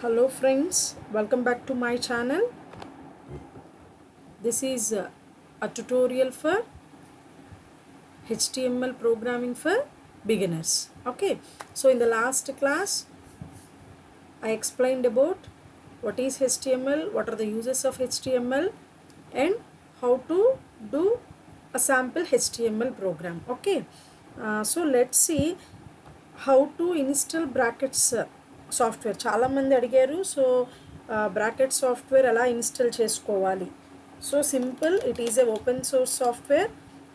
Hello friends, welcome back to my channel. This is a tutorial for HTML programming for beginners. Okay, so in the last class I explained about what is HTML, what are the uses of HTML, and how to do a sample HTML program. Okay, so let's see how to install brackets software చాలామంది అడిగారు. So bracket software ఎలా install చేసుకోవాలి? So simple, it is a open source software.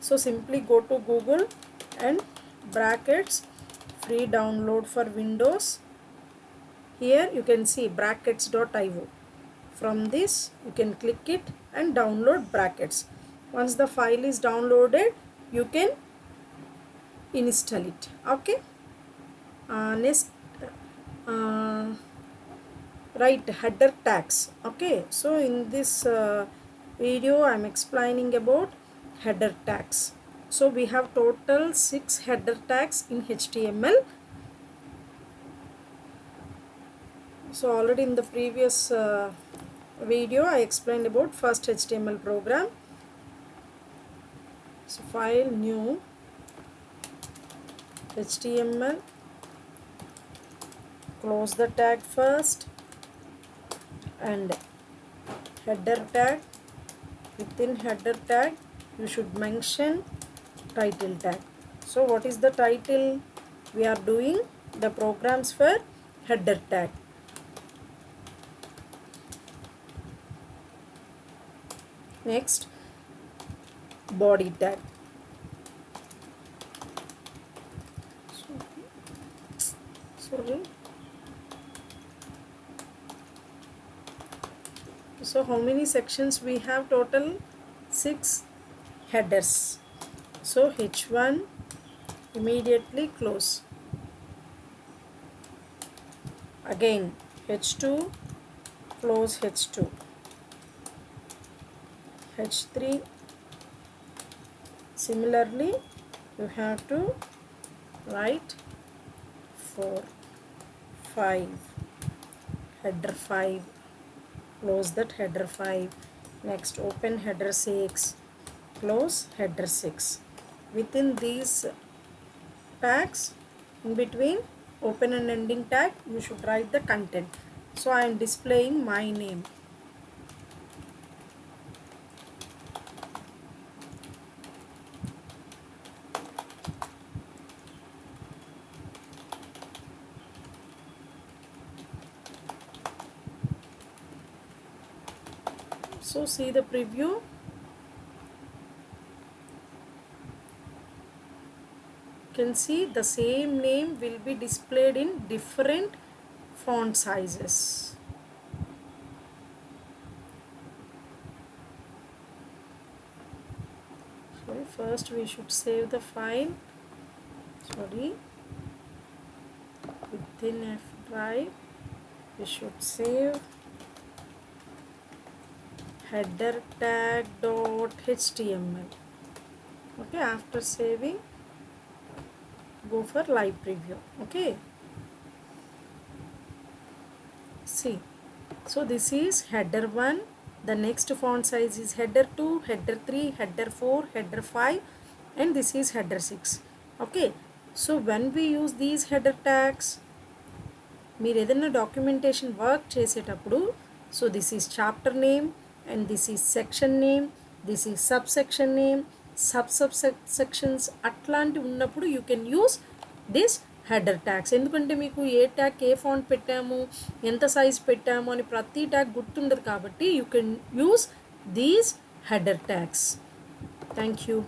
So simply go to Google and brackets free download for Windows. Here you can see brackets.io. From this you can click it and download brackets. Once the file is downloaded, you can install it. Okay, next write header tags. Okay, so in this video I am explaining about header tags. So we have total 6 header tags in HTML. So already in the previous video I explained about first HTML program. So file, new, HTML, close the tag first, and header tag. Within header tag you should mention title tag. So what is the title? We are doing the programs for header tag. Next, body tag. Sorry. So how many sections we have? Total 6 headers. So h1 immediately close. Again h2, close h2. h3 similarly you have to write 4, 5, header 5, close that header 5. Next, open header 6, close header 6. Within these tags, in between open and ending tag, you should write the content. So I am displaying my name. So see the preview. You can see the same name will be displayed in different font sizes. Sorry, first we should save the file. Sorry, within F drive we should save header tag.html. Okay, after saving go for live preview. Okay, see, so this is header 1. The next font size is header 2, header 3, header 4, header 5, and this is header 6. Okay, so when we use these header tags, మీరు ఏదైనా documentation work చేసేటప్పుడు, so this is chapter name and this is section name, this is subsection name, subsections అట్లాంటి ఉన్నప్పుడు you can use this header tags. ఎందుకంటే మీకు ఏ tag ఏ font పెట్టాము, ఎంత size పెట్టాము అని ప్రతి ట్యాగ్ గుర్తుండదు కాబట్టి you can use these header tags. Thank you.